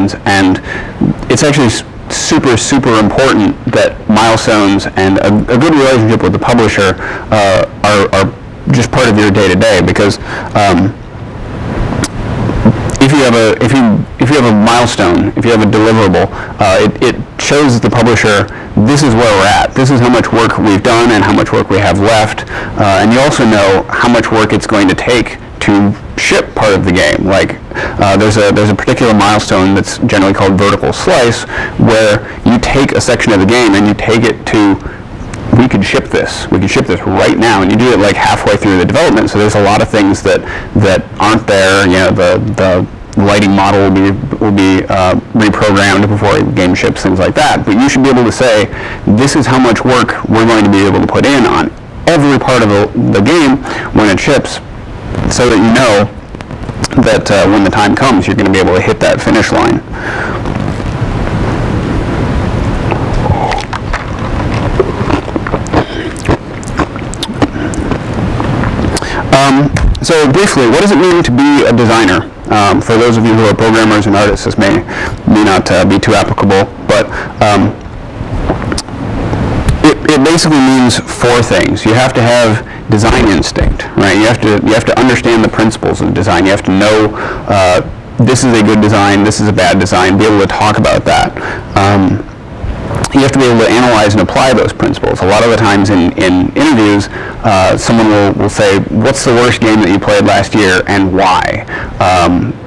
milestones, and it's actually super, super important that milestones and a good relationship with the publisher are just part of your day-to-day, because if you have a milestone, if you have a deliverable, it shows the publisher, this is where we're at. This is how much work we've done and how much work we have left. And you also know how much work it's going to take to ship part of the game. Like there's a particular milestone that's generally called vertical slice, where you take a section of the game and you take it to, we could ship this right now, and you do it like halfway through the development. So there's a lot of things that aren't there. You know, the lighting model will be reprogrammed before the game ships, things like that. But you should be able to say, this is how much work we're going to be able to put in on every part of the game when it ships, so that you know that when the time comes, you're going to be able to hit that finish line. So briefly, what does it mean to be a designer? For those of you who are programmers and artists, this may not be too applicable, but it basically means four things. You have to have design instinct, right? You have to understand the principles of design. You have to know this is a good design, this is a bad design, be able to talk about that. You have to be able to analyze and apply those principles. A lot of the times in interviews, someone will say, what's the worst game that you played last year and why?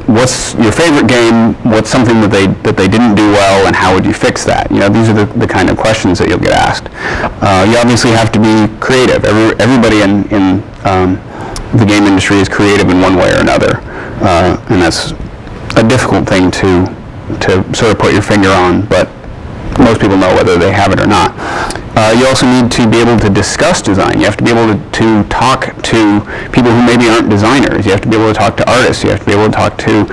What's your favorite game? What's something that they didn't do well, and how would you fix that? You know, these are the kind of questions that you'll get asked. You obviously have to be creative. Everybody in the game industry is creative in one way or another, and that's a difficult thing to sort of put your finger on, but most people know whether they have it or not. You also need to be able to discuss design. You have to be able to talk to people who maybe aren't designers. You have to be able to talk to artists. You have to be able to talk to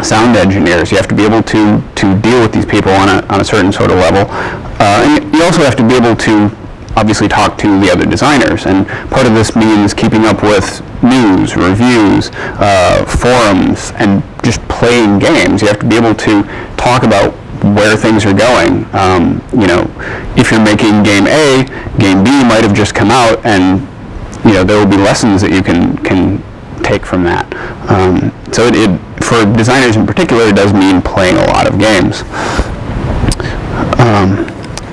sound engineers. You have to be able to deal with these people on a certain sort of level. And you also have to be able to obviously talk to the other designers. And part of this means keeping up with news, reviews, forums, and just playing games. You have to be able to talk about where things are going. You know, if you're making game A, game B might have just come out, and you know there will be lessons that you can take from that. So for designers in particular, it does mean playing a lot of games.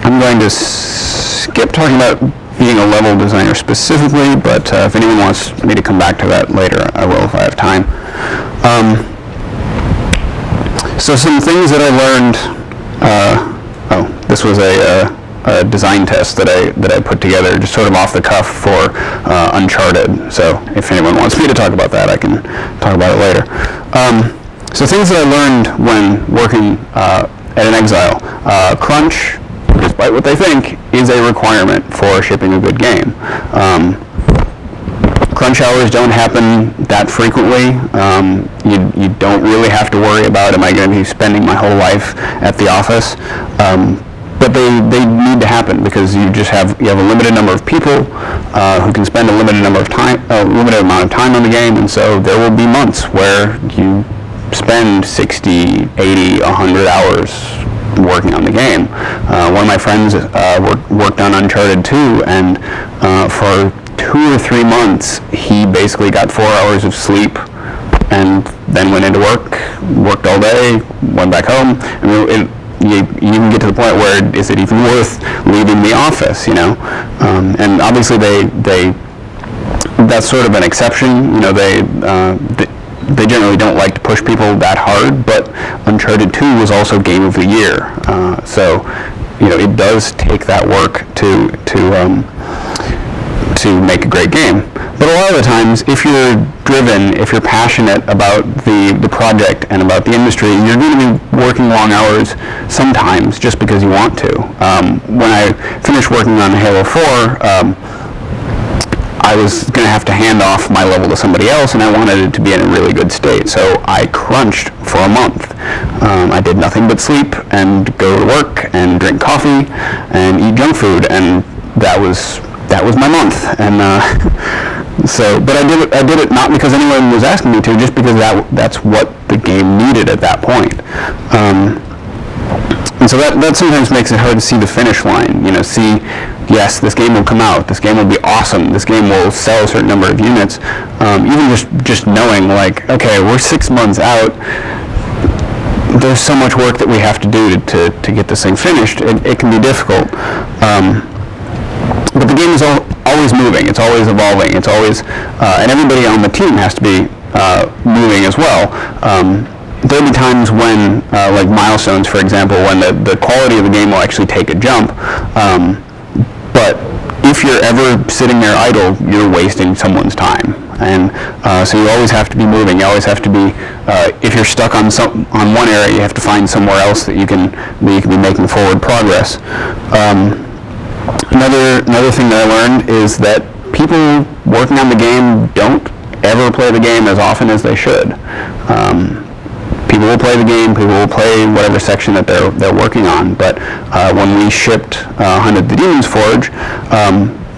I'm going to skip talking about being a level designer specifically, but if anyone wants me to come back to that later, I will if I have time. So some things that I learned. This was a design test that I put together just sort of off the cuff for Uncharted. So if anyone wants me to talk about that, I can talk about it later. So things that I learned when working at an Exile. Crunch, despite what they think, is a requirement for shipping a good game. Crunch hours don't happen that frequently. You don't really have to worry about, am I going to be spending my whole life at the office? But they need to happen, because you have a limited number of people who can spend a limited amount of time on the game, and so there will be months where you spend 60, 80, 100 hours working on the game. One of my friends worked on Uncharted 2, and for 2 or 3 months, he basically got 4 hours of sleep, and then went into work, worked all day, went back home. I mean, you even get to the point where is it even worth leaving the office? You know, and obviously that's sort of an exception. You know, they generally don't like to push people that hard, but Uncharted 2 was also Game of the Year, so you know it does take that work to make a great game. But a lot of the times, if you're driven, if you're passionate about the project and about the industry, you're going to be working long hours sometimes just because you want to. When I finished working on Halo 4, I was going to have to hand off my level to somebody else, and I wanted it to be in a really good state. So I crunched for a month. I did nothing but sleep and go to work and drink coffee and eat junk food, and that was my month. And So, but I did it not because anyone was asking me to, just because that's what the game needed at that point. And so that sometimes makes it hard to see the finish line. You know, see, yes, this game will come out, this game will be awesome, this game will sell a certain number of units. Even just knowing, like, okay, we're 6 months out, there's so much work that we have to do to get this thing finished. It can be difficult. But the game is always moving, it's always evolving, it's always, and everybody on the team has to be moving as well. There'll be times when, like milestones, for example, when the quality of the game will actually take a jump. But if you're ever sitting there idle, you're wasting someone's time. And so you always have to be moving. You always have to be, if you're stuck on one area, you have to find somewhere else that you can be making forward progress. Another thing that I learned is that people working on the game don't ever play the game as often as they should. People will play the game, people will play whatever section that they're working on, but when we shipped Hunt of the Demon's Forge,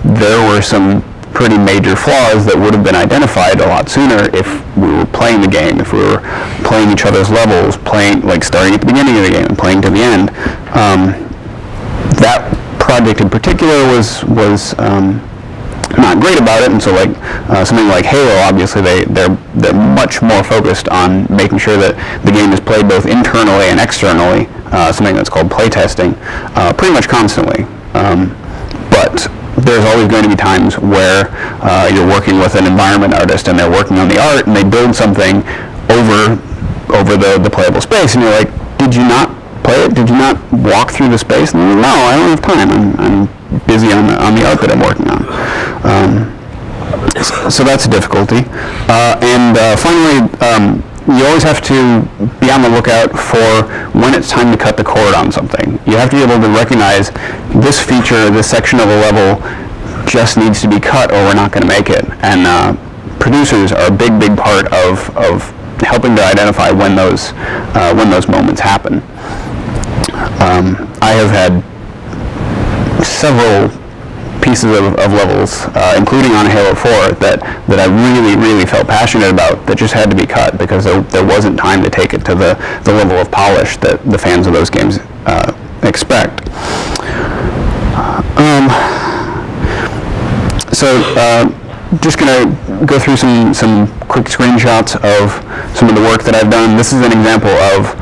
there were some pretty major flaws that would have been identified a lot sooner if we were playing the game, if we were playing each other's levels, like starting at the beginning of the game and playing to the end. That project in particular was not great about it, and so like something like Halo, obviously they're much more focused on making sure that the game is played both internally and externally, something that's called playtesting, pretty much constantly. But there's always going to be times where you're working with an environment artist and they're working on the art and they build something over the playable space, and you're like, did you not play it? Did you not walk through the space? And they're like, no, I don't have time. I'm busy on the art that I'm working on. So that's a difficulty. And finally, you always have to be on the lookout for when it's time to cut the cord on something. You have to be able to recognize this feature, this section of a level just needs to be cut or we're not going to make it. And producers are a big part of helping to identify when those moments happen. I have had several pieces of levels, including on Halo 4, that I really felt passionate about that just had to be cut because there wasn't time to take it to the level of polish that the fans of those games expect. Just going to go through some quick screenshots of some of the work that I've done. This is an example of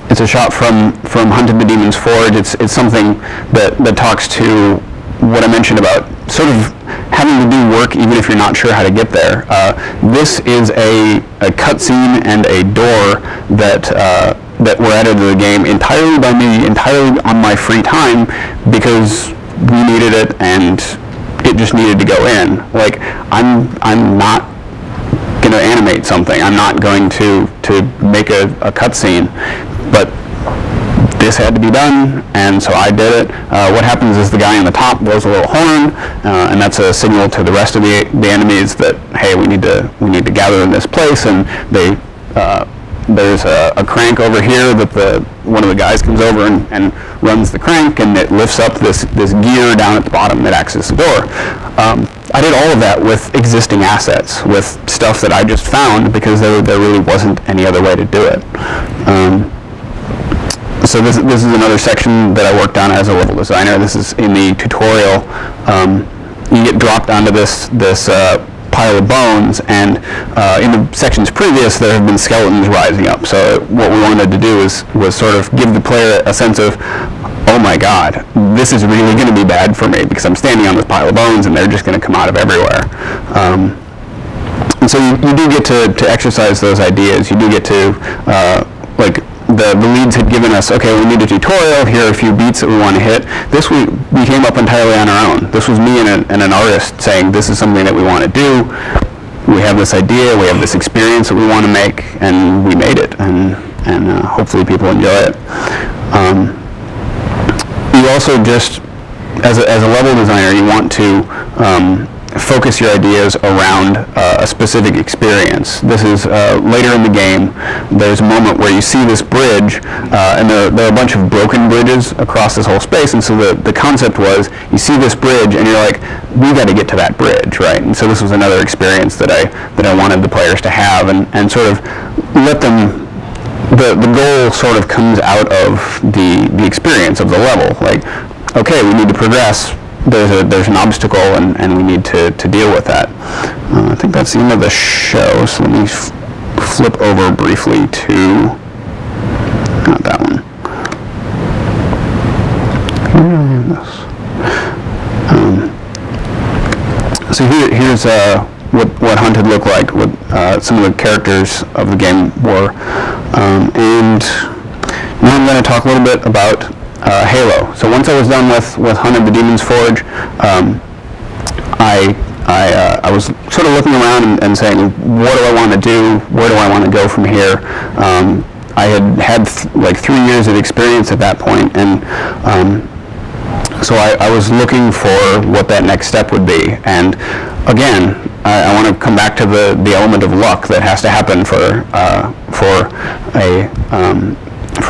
it's a shot from Hunt of the Demon's Forge. It's something that talks to what I mentioned about sort of having to do work even if you're not sure how to get there. This is a cutscene and a door that were added to the game entirely by me, entirely on my free time, because we needed it and it just needed to go in. Like, I'm not going to animate something. I'm not going to make a cutscene, but this had to be done, and so I did it. What happens is the guy on the top blows a little horn, and that's a signal to the rest of the enemies that, hey, we need to gather in this place. And there's a crank over here that one of the guys comes over and runs the crank, and it lifts up this gear down at the bottom that acts as the door. I did all of that with existing assets, with stuff that I just found because there really wasn't any other way to do it. So this is another section that I worked on as a level designer. This is in the tutorial. You get dropped onto this pile of bones, and in the sections previous there have been skeletons rising up. So what we wanted to do was sort of give the player a sense of, oh my god, this is really going to be bad for me because I'm standing on this pile of bones and they're just going to come out of everywhere. And so you do get to exercise those ideas. You do get to, like, the leads had given us, okay, we need a tutorial, here are a few beats that we want to hit. This we came up entirely on our own. This was me and an artist saying, this is something that we want to do. We have this idea, we have this experience that we want to make, and we made it, and hopefully people enjoy it. You also just, as a level designer, you want to focus your ideas around a specific experience. This is later in the game. There's a moment where you see this bridge, and there are a bunch of broken bridges across this whole space, and so the concept was, you see this bridge, and you're like, we got to get to that bridge, right? And so this was another experience that I wanted the players to have, and sort of let them, the goal sort of comes out of the experience of the level. Like, okay, we need to progress. There's an obstacle, and we need to deal with that. I think that's the end of the show, so let me flip over briefly to, not that one. So here's what Hunt had looked like, what some of the characters of the game were. And now I'm going to talk a little bit about Halo. So once I was done with Hunt of the Demon's Forge, I was sort of looking around and saying, what do I want to do? Where do I want to go from here? I had like 3 years of experience at that point, and so I was looking for what that next step would be. And again, I want to come back to the element of luck that has to happen for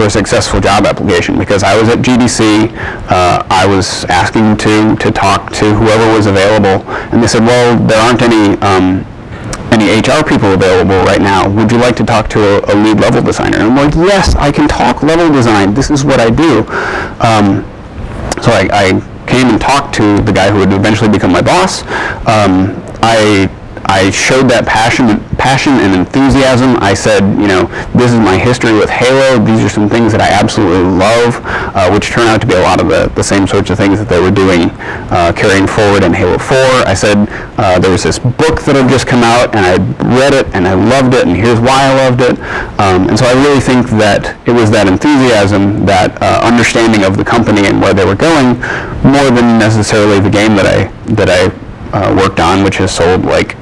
a successful job application, because I was at GDC, I was asking to talk to whoever was available, and they said, well, there aren't any HR people available right now. Would you like to talk to a lead level designer? And I'm like, yes, I can talk level design. This is what I do. So I came and talked to the guy who would eventually become my boss. I showed that passion and enthusiasm. I said, you know, this is my history with Halo. These are some things that I absolutely love, which turn out to be a lot of the same sorts of things that they were doing, carrying forward in Halo 4. I said, there was this book that had just come out, and I read it, and I loved it, and here's why I loved it. And so I really think that it was that enthusiasm, that understanding of the company and where they were going, more than necessarily the game that I worked on, which has sold like,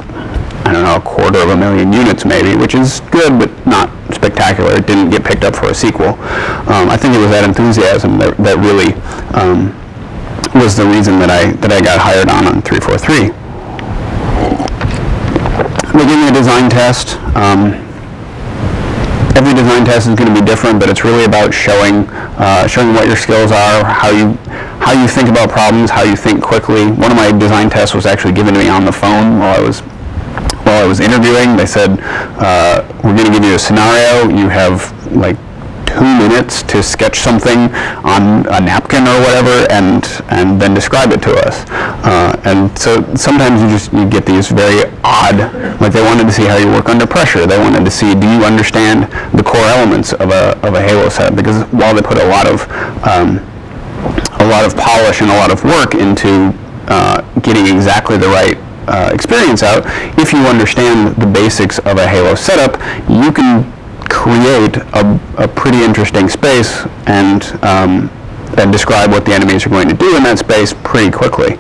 I don't know, 250,000 units maybe, which is good, but not spectacular. It didn't get picked up for a sequel. I think it was that enthusiasm that really was the reason that I got hired on 343. They gave me a design test. Every design test is going to be different, but it's really about showing what your skills are, how you think about problems, how you think quickly. One of my design tests was actually given to me on the phone while I was interviewing. They said, we're going to give you a scenario. You have like 2 minutes to sketch something on a napkin or whatever, and then describe it to us. And so sometimes you get these very odd, like they wanted to see how you work under pressure. They wanted to see, do you understand the core elements of a Halo set? Because while they put a lot of polish and a lot of work into getting exactly the right experience out, if you understand the basics of a Halo setup, you can create a pretty interesting space and describe what the enemies are going to do in that space pretty quickly.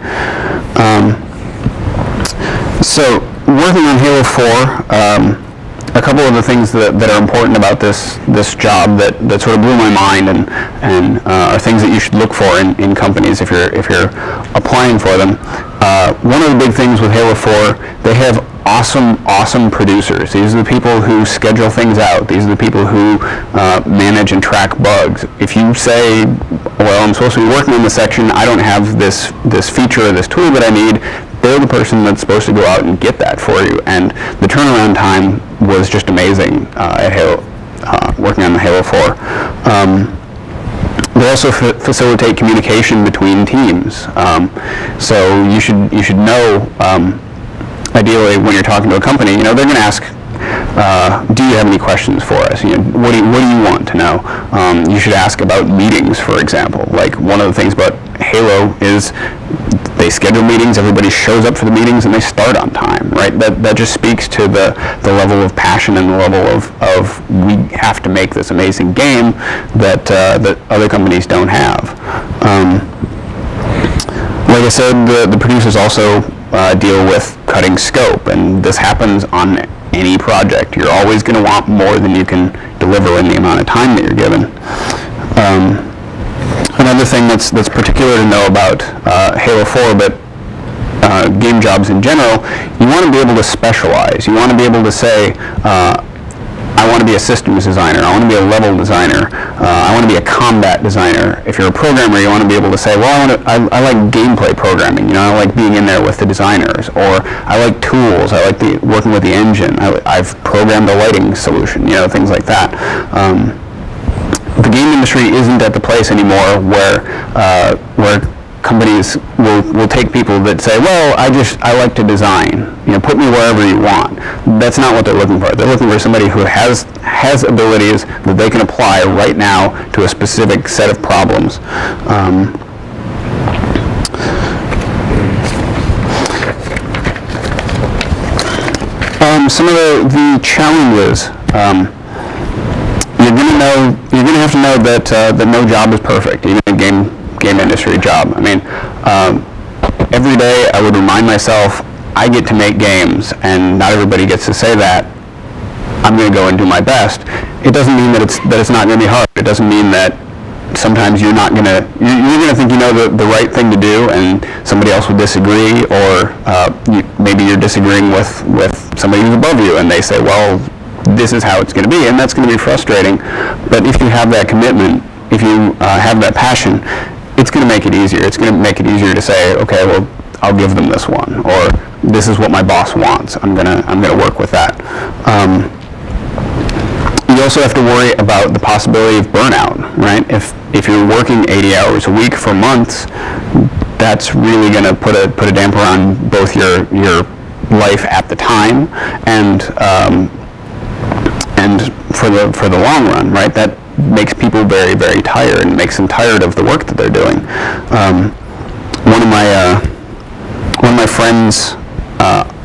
So working on Halo 4, a couple of the things that are important about this job that sort of blew my mind and are things that you should look for in companies if you're applying for them. One of the big things with Halo 4, they have awesome producers. These are the people who schedule things out. These are the people who manage and track bugs. If you say, well, I'm supposed to be working on this section, I don't have this feature or this tool that I need, they're the person that's supposed to go out and get that for you. And the turnaround time was just amazing at Halo, working on the Halo 4. They also facilitate communication between teams. So you should know, ideally, when you're talking to a company, you know, they're going to ask, do you have any questions for us? You know, what do you want to know? You should ask about meetings, for example. Like, one of the things about Halo is they schedule meetings, everybody shows up for the meetings, and they start on time, right? That just speaks to the level of passion and the level of we have to make this amazing game that other companies don't have. Like I said, the producers also deal with cutting scope, and this happens on any project. You're always going to want more than you can deliver in the amount of time that you're given. Another thing that's particular to know about Halo 4, but game jobs in general, you want to be able to specialize. You want to be able to say, I want to be a systems designer, I want to be a level designer, I want to be a combat designer. If you're a programmer, you want to be able to say, well, I like gameplay programming, I like being in there with the designers, or I like tools, I like working with the engine, I've programmed a lighting solution, things like that. The game industry isn't at the place anymore where companies will take people that say, well, I like to design, put me wherever you want. That's not what they're looking for. They're looking for somebody who has abilities that they can apply right now to a specific set of problems. Some of the challenges. You're going to have to know that no job is perfect, even a game industry job. I mean, every day I would remind myself, I get to make games, and not everybody gets to say that. I'm going to go and do my best. It doesn't mean that it's not going to be hard. It doesn't mean that sometimes you're going to think you know the right thing to do, and somebody else will disagree, or maybe you're disagreeing with somebody who's above you, and they say, well, this is how it's going to be, and that's going to be frustrating. But if you have that commitment, if you have that passion, it's going to make it easier. It's going to make it easier to say, okay, well, I'll give them this one, or this is what my boss wants. I'm gonna work with that. You also have to worry about the possibility of burnout, right? If you're working 80 hours a week for months, that's really going to put a damper on both your life at the time and for the long run, right? That makes people very, very tired and makes them tired of the work that they're doing. One of my friends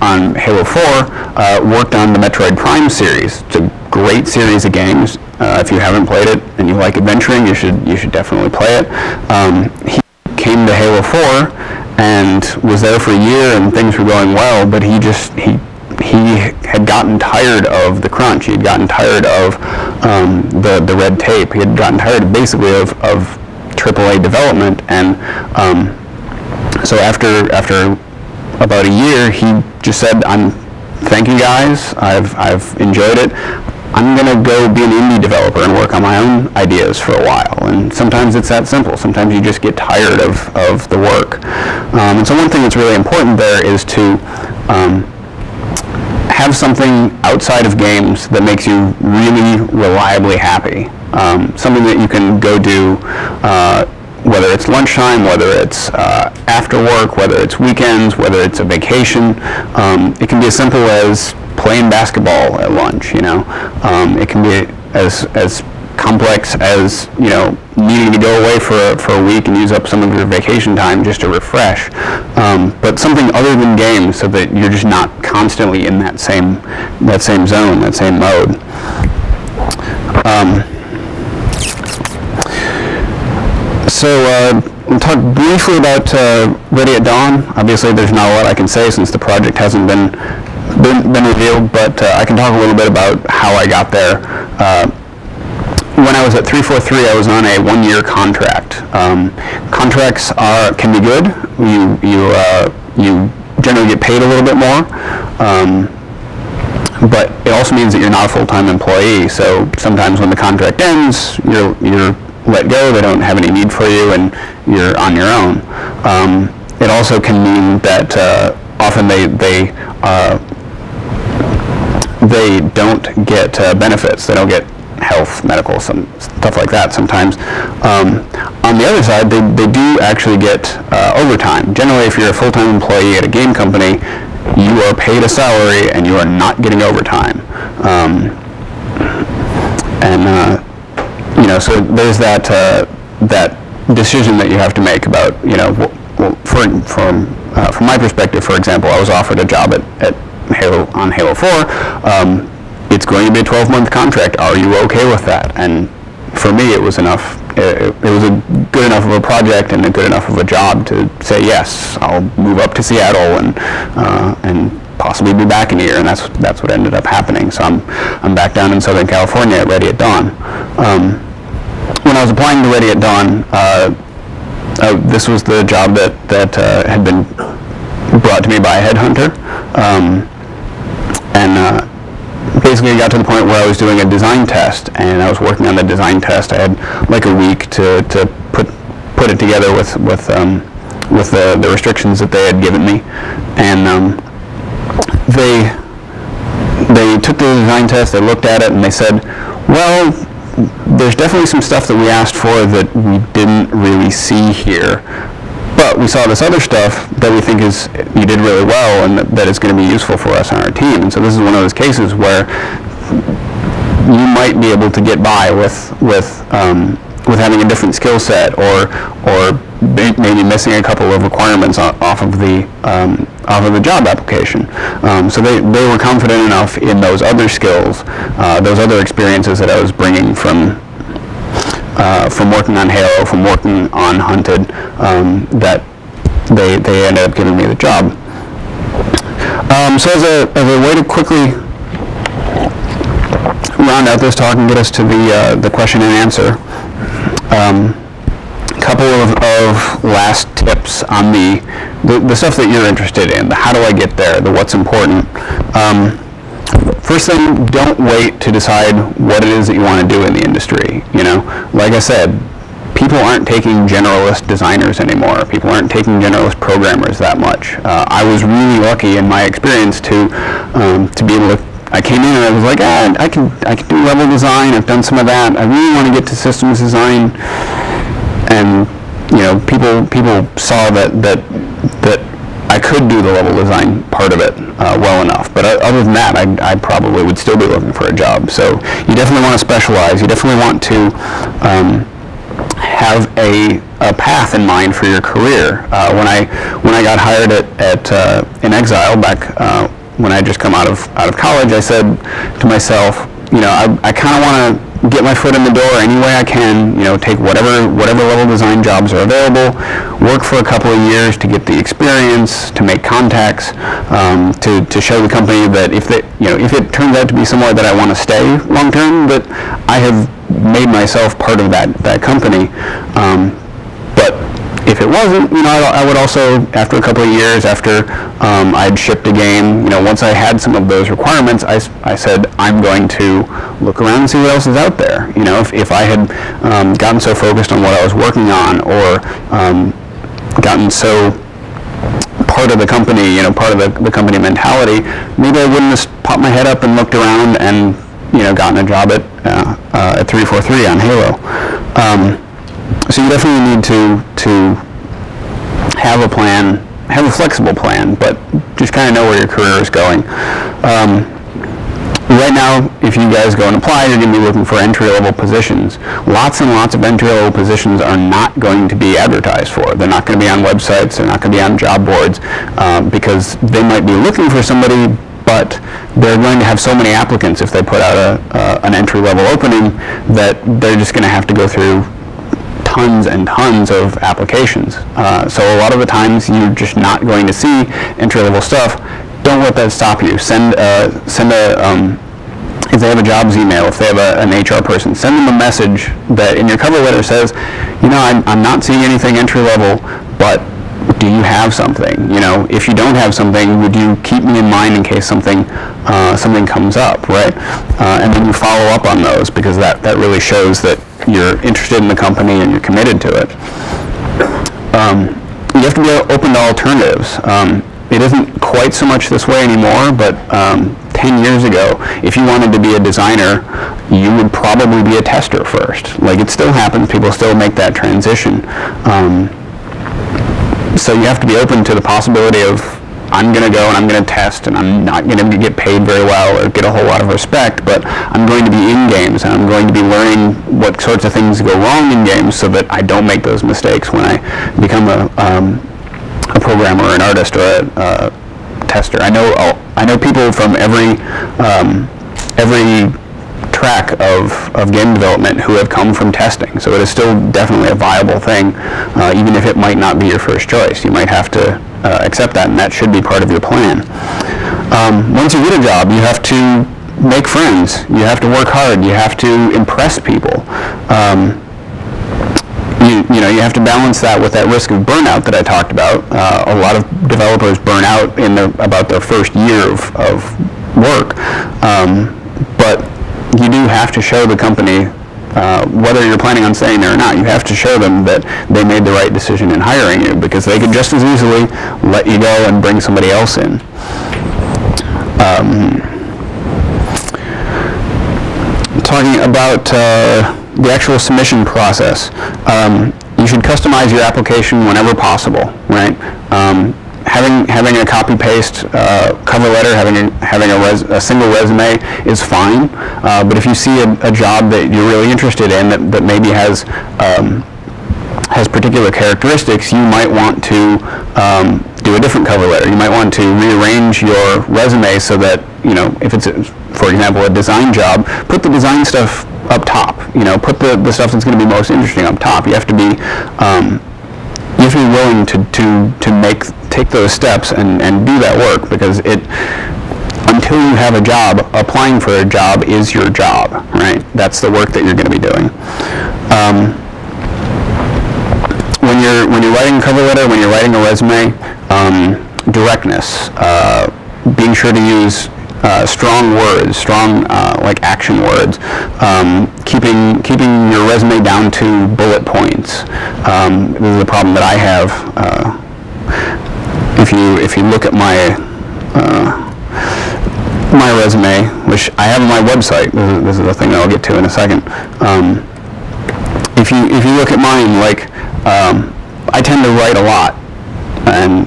on Halo 4 worked on the Metroid Prime series. It's a great series of games. If you haven't played it and you like adventuring, you should definitely play it. He came to Halo 4 and was there for a year, and things were going well, but he had gotten tired of the crunch. He had gotten tired of the red tape. He had gotten tired basically of AAA development, and so after about a year, he just said, thank you guys, I've enjoyed it. I'm going to go be an indie developer and work on my own ideas for a while. And sometimes it's that simple. Sometimes you just get tired of the work. And so one thing that's really important there is to have something outside of games that makes you really reliably happy. Something that you can go do, whether it's lunchtime, whether it's after work, whether it's weekends, whether it's a vacation. It can be as simple as playing basketball at lunch, It can be as complex as, needing to go away for a week and use up some of your vacation time just to refresh. But something other than games, so that you're just not constantly in that same zone, that same mode. So we'll talk briefly about Ready at Dawn. Obviously, there's not a lot I can say since the project hasn't been revealed, but I can talk a little bit about how I got there. When I was at 343, I was on a one-year contract. Contracts can be good. You generally get paid a little bit more, but it also means that you're not a full-time employee. So sometimes when the contract ends, you're let go. They don't have any need for you, and you're on your own. It also can mean that often they don't get benefits. They don't get health, medical, some stuff like that sometimes. On the other side, they do actually get overtime. Generally, if you're a full-time employee at a game company, you are paid a salary and you are not getting overtime. So there's that decision that you have to make about, from my perspective, for example, I was offered a job at on Halo 4. It's going to be a 12-month contract. Are you okay with that? And for me, it was enough. It was a good enough of a project and a good enough of a job to say, yes, I'll move up to Seattle and possibly be back in a year. And that's what ended up happening. So I'm back down in Southern California at Ready at Dawn. When I was applying to Ready at Dawn, this was the job that had been brought to me by a headhunter, and basically I got to the point where I was doing a design test, and I was working on the design test. I had like a week to put it together with the restrictions that they had given me, and they took the design test, they looked at it, and they said, well, there's definitely some stuff that we asked for that we didn't really see here, but we saw this other stuff that we think you did really well, and that is going to be useful for us on our team. And so this is one of those cases where you might be able to get by with having a different skill set, or maybe missing a couple of requirements off of the job application. So they were confident enough in those other skills, those other experiences that I was bringing from working on Halo, from working on Hunted, that they ended up giving me the job. So as a way to quickly round out this talk and get us to the question and answer, couple of last tips on the stuff that you're interested in, the how do I get there, the what's important. First thing, don't wait to decide what it is that you want to do in the industry. Like I said, people aren't taking generalist designers anymore. People aren't taking generalist programmers that much. I was really lucky in my experience to be able to. I came in and I was like, I can do level design. I've done some of that. I really want to get to systems design, and people saw that I could do the level design part of it well enough. But other than that, I probably would still be looking for a job. So you definitely want to specialize. You definitely want to have a path in mind for your career. When I got hired in Exile back when I had just come out of college, I said to myself, I kind of want to get my foot in the door any way I can, take whatever level design jobs are available, work for a couple of years to get the experience, to make contacts, to show the company that if it turns out to be somewhere that I want to stay long term, that I have made myself part of that company. But if it wasn't, I would also, after a couple of years, after I'd shipped a game, once I had some of those requirements, I said, I'm going to look around and see what else is out there. If I had gotten so focused on what I was working on, or gotten so part of the company, part of the company mentality, maybe I wouldn't have popped my head up and looked around and, gotten a job at 343 on Halo. So you definitely need to have a plan, have a flexible plan, but just kind of know where your career is going. Right now, if you guys go and apply, you're going to be looking for entry-level positions. Lots and lots of entry-level positions are not going to be advertised for. They're not going to be on websites. They're not going to be on job boards, because they might be looking for somebody, but they're going to have so many applicants if they put out an entry-level opening that they're just going to have to go through tons and tons of applications. So a lot of the times you're just not going to see entry-level stuff. Don't let that stop you. If they have a jobs email, if they have an HR person, send them a message that in your cover letter says, I'm not seeing anything entry-level, but do you have something? If you don't have something, would you keep me in mind in case something comes up, right? And then you follow up on those, because that really shows that you're interested in the company and you're committed to it. You have to be open to alternatives. It isn't quite so much this way anymore, but 10 years ago, if you wanted to be a designer, you would probably be a tester first. Like, it still happens, people still make that transition. So you have to be open to the possibility of, I'm going to go and I'm going to test, and I'm not going to get paid very well or get a whole lot of respect, but I'm going to be in games, and I'm going to be learning what sorts of things go wrong in games so that I don't make those mistakes when I become a programmer or an artist or a tester. I know people from every track of game development who have come from testing, so it is still definitely a viable thing, even if it might not be your first choice. You might have to accept that, and that should be part of your plan. Once you get a job, you have to make friends. You have to work hard. You have to impress people. you have to balance that with that risk of burnout that I talked about. A lot of developers burn out in about their first year of work, but you do have to show the company, whether you're planning on staying there or not, you have to show them that they made the right decision in hiring you, because they could just as easily let you go and bring somebody else in. Talking about the actual submission process, you should customize your application whenever possible, right? Having a copy-paste cover letter, having a single resume is fine, but if you see a job that you're really interested in that maybe has particular characteristics, you might want to do a different cover letter. You might want to rearrange your resume so that, if it's, for example, a design job, put the design stuff up top. Put the stuff that's going to be most interesting up top. You have to be willing to take those steps and do that work, because until you have a job, applying for a job is your job, right? That's the work that you're going to be doing. When you're writing a cover letter, when you're writing a resume, directness, being sure to use strong words, strong like action words, keeping your resume down to bullet points. This is a problem that I have. If you look at my my resume, which I have on my website, this is a thing that I'll get to in a second. If you look at mine, like I tend to write a lot, and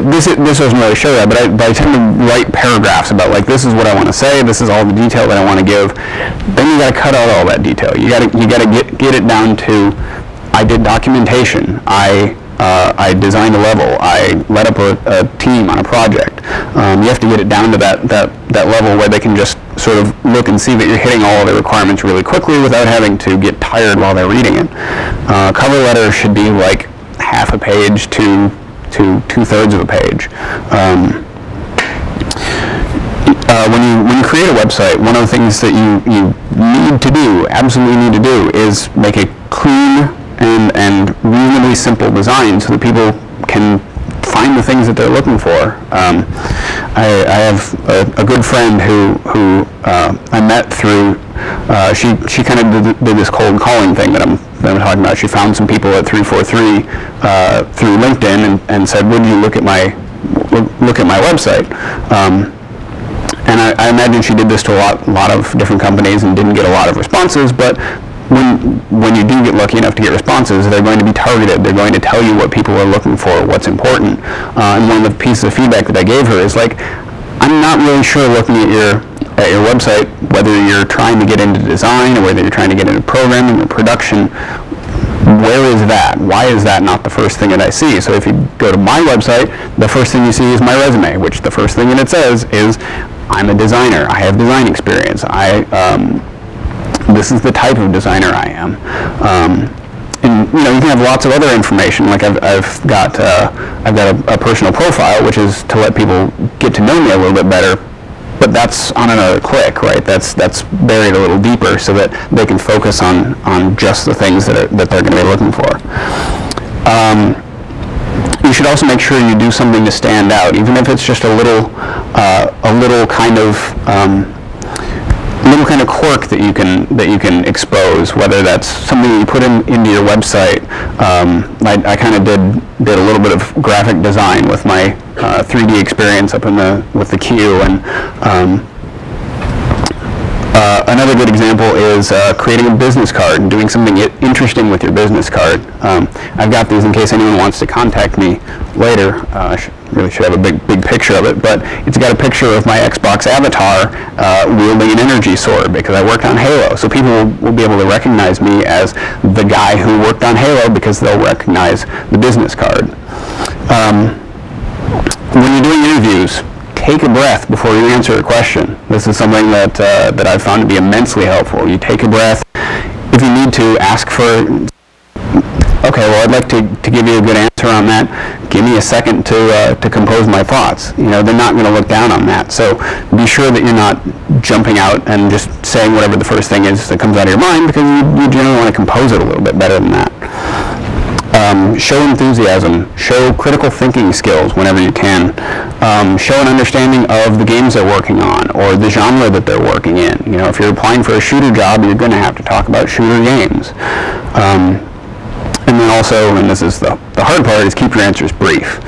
this doesn't really show that, but I tend to write paragraphs about, like, this is what I want to say, this is all the detail that I want to give. Then you got to cut out all that detail. You got to get it down to, I did documentation, I designed a level, I led up a team on a project. You have to get it down to that level where they can just sort of look and see that you're hitting all of the requirements really quickly without having to get tired while they're reading it. Cover letter should be like half a page to 2/3 of a page. When you create a website, one of the things that you need to do, absolutely need to do, is make a clean and reasonably simple design so that people can find the things that they're looking for. I have a good friend who I met through, she kind of did this cold calling thing that I'm talking about. She found some people at 343 through LinkedIn and said, would you look at my website? And I imagine she did this to a lot of different companies and didn't get a lot of responses, but when you do get lucky enough to get responses, they're going to be targeted. They're going to tell you what people are looking for, what's important. And one of the pieces of feedback that I gave her is, like, I'm not really sure, looking at your website, whether you're trying to get into design or whether you're trying to get into programming or production. Where is that? Why is that not the first thing that I see? So if you go to my website, the first thing you see is my resume, which the first thing that it says is, I'm a designer. I have design experience. This is the type of designer I am. And you can have lots of other information. Like I've got a personal profile, which is to let people get to know me a little bit better. But that's on another click, right? That's buried a little deeper so that they can focus on just the things that they're going to be looking for. You should also make sure you do something to stand out, even if it's just a little kind of quirk that you can expose, whether that's something that you put into your website. I kind of did a little bit of graphic design with my 3D experience up with the Q, and another good example is creating a business card and doing something interesting with your business card. I've got these in case anyone wants to contact me later. I really should have a big picture of it, but it's got a picture of my Xbox avatar wielding an energy sword, because I worked on Halo. So people will be able to recognize me as the guy who worked on Halo because they'll recognize the business card. When you're doing interviews, take a breath before you answer a question. This is something that I've found to be immensely helpful. You take a breath. If you need to, ask for Okay, well, I'd like to give you a good answer on that. Give me a second to compose my thoughts. They're not going to look down on that. So be sure that you're not jumping out and just saying whatever the first thing is that comes out of your mind, because you generally want to compose it a little bit better than that. Show enthusiasm. Show critical thinking skills whenever you can. Show an understanding of the games they're working on or the genre that they're working in. If you're applying for a shooter job, you're going to have to talk about shooter games. And then also, and this is the hard part, is keep your answers brief.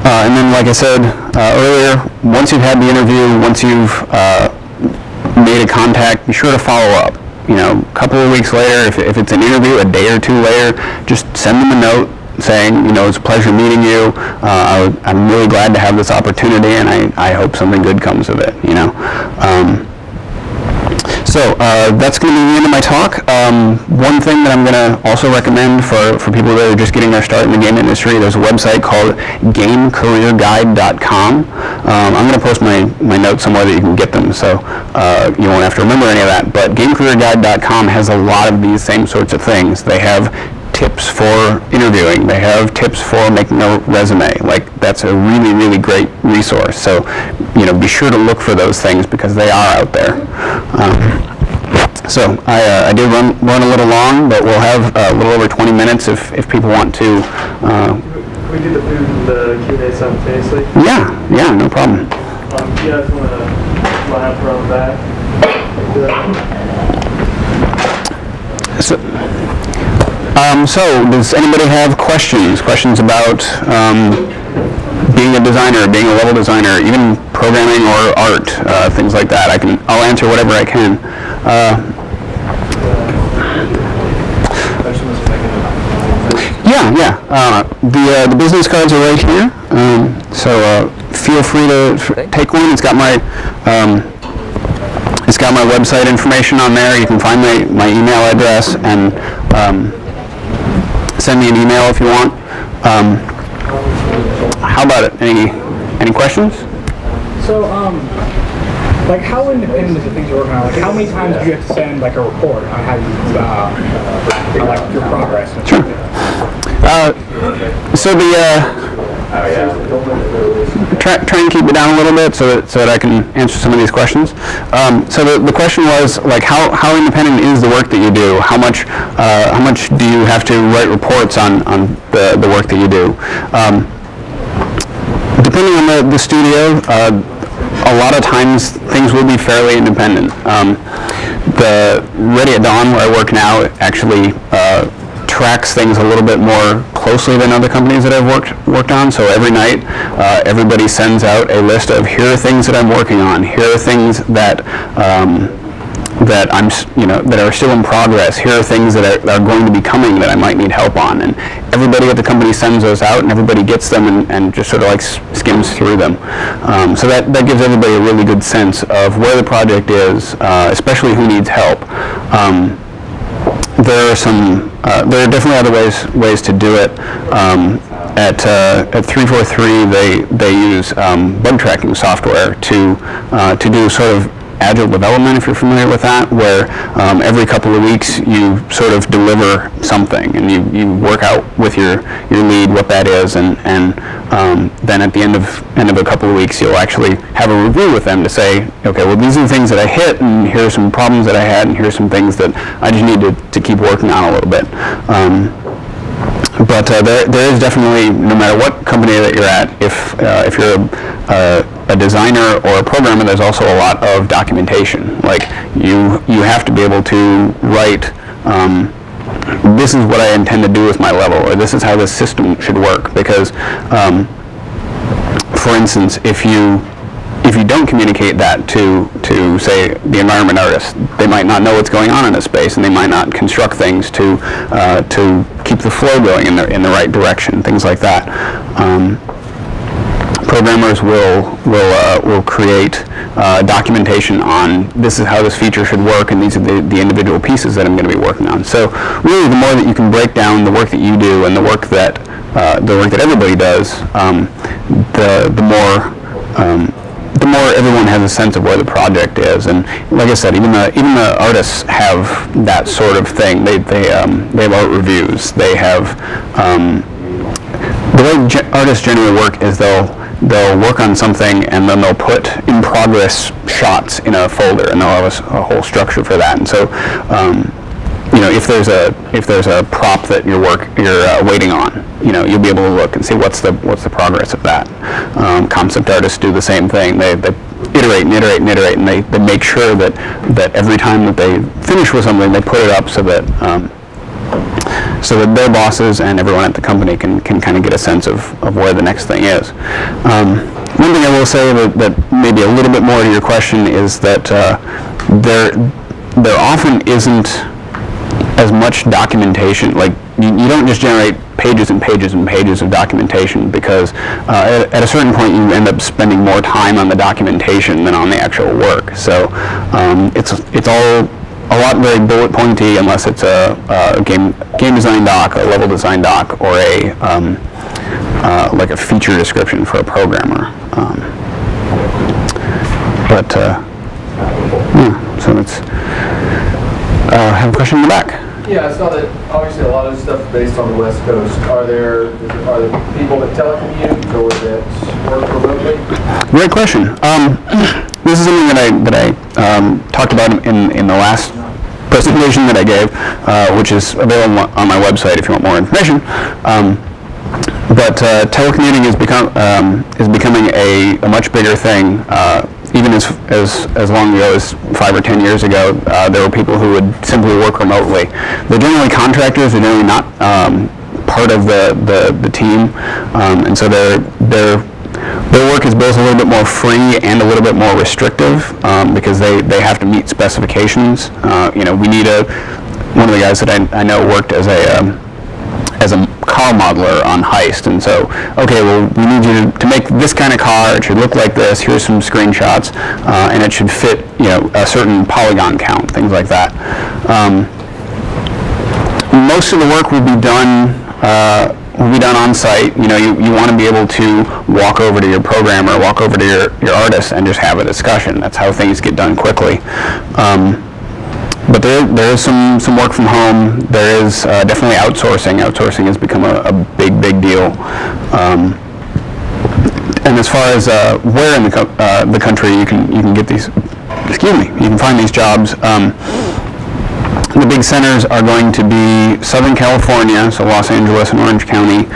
And then, like I said earlier, once you've had the interview, once you've made a contact, be sure to follow up. A couple of weeks later, if it's an interview, a day or two later, just send them a note saying, it's a pleasure meeting you. I'm really glad to have this opportunity, and I hope something good comes of it. So that's going to be the end of my talk. One thing that I'm going to also recommend for people that are just getting their start in the game industry, there's a website called GameCareerGuide.com. I'm going to post my notes somewhere that you can get them, so you won't have to remember any of that. But GameCareerGuide.com has a lot of these same sorts of things. They have tips for interviewing. They have tips for making a resume. That's a really, really great resource. So, be sure to look for those things because they are out there. So I did run a little long, but we'll have a little over 20 minutes if people want to. Can we do the Q&A simultaneously? Yeah, no problem. Do you guys want to line up around the back? So does anybody have questions? Questions about being a designer, being a level designer, even programming or art, things like that? I'll answer whatever I can. Yeah. The business cards are right here. So feel free to take one. It's got my website information on there. You can find my email address and send me an email if you want. How about it? Any questions? So, how independent is the things you're working on? How many times do you have to send a report on how you your progress? Sure. So try and keep it down a little bit so that I can answer some of these questions. So the question was how independent is the work that you do? How much do you have to write reports on the work that you do? Depending on the studio, a lot of times things will be fairly independent. The Ready at Dawn, where I work now, actually tracks things a little bit more closely than other companies that I've worked on. So every night, everybody sends out a list of here are things that I'm working on. Here are things that that are still in progress. Here are things that are going to be coming that I might need help on. And everybody at the company sends those out, and everybody gets them and just sort of skims through them. So that gives everybody a really good sense of where the project is, especially who needs help. There are definitely other ways to do it. At 343, they use bug tracking software to do sort of agile development, if you're familiar with that, where every couple of weeks you sort of deliver something and you work out with your lead what that is, and then at the end of a couple of weeks you'll actually have a review with them to say, okay, well, these are the things that I hit, and here are some problems that I had, and here are some things that I just need to keep working on a little bit. But there is definitely, no matter what company that you're at, if you're a designer or a programmer, there's also a lot of documentation. You have to be able to write, this is what I intend to do with my level, or this is how this system should work. Because, for instance, if you don't communicate that to say the environment artist, they might not know what's going on in a space, and they might not construct things to keep the flow going in the right direction, things like that. Programmers will create documentation on this is how this feature should work, and these are the individual pieces that I'm going to be working on. So really, the more that you can break down the work that you do and the work that more everyone has a sense of where the project is. And like I said, even the artists have that sort of thing. They have art reviews. They have the way artists generally work is they'll work on something and then they'll put in progress shots in a folder, and they'll have a whole structure for that. And so, you know, if there's a prop that you're waiting on, you know, you'll be able to look and see what's the progress of that. Concept artists do the same thing. They iterate and iterate and iterate, and they make sure that every time that they finish with something, they put it up so that their bosses and everyone at the company can kind of get a sense of where the next thing is. One thing I will say that maybe a little bit more to your question is that there often isn't as much documentation. Like you don't just generate pages and pages and pages of documentation, because at a certain point you end up spending more time on the documentation than on the actual work. So it's all a lot very bullet pointy, unless it's a game design doc, a level design doc, or a like a feature description for a programmer. Yeah, so it's. Have a question in the back. Yeah, I saw that obviously a lot of stuff is based on the West Coast. Are there people that telecommute or that work remotely? Great question. This is something that I talked about in the last presentation that I gave, which is available on my website if you want more information. But telecommuting is becoming a much bigger thing. Even as long ago as 5 or 10 years ago, there were people who would simply work remotely. They're generally contractors. They're generally not part of the team, and so their work is both a little bit more free and a little bit more restrictive, because they have to meet specifications. You know, we need one of the guys that I know worked as a car modeler on Heist, and so, okay, well, we need you to make this kind of car. It should look like this. Here's some screenshots, and it should fit, you know, a certain polygon count, things like that. Most of the work will be done on site. You know, you want to be able to walk over to your programmer, walk over to your artist, and just have a discussion. That's how things get done quickly. But there is some work from home. There is definitely outsourcing. Outsourcing has become a big deal. And as far as where in the country you can get these, you can find these jobs. The big centers are going to be Southern California, so Los Angeles and Orange County,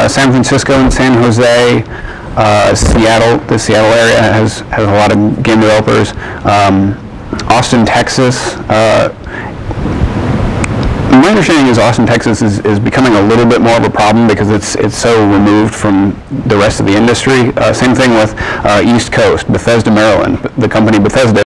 San Francisco and San Jose. Seattle, the Seattle area has a lot of game developers. Austin, Texas. My understanding is Austin, Texas is becoming a little bit more of a problem because it's so removed from the rest of the industry. Same thing with East Coast, Bethesda, Maryland. The company Bethesda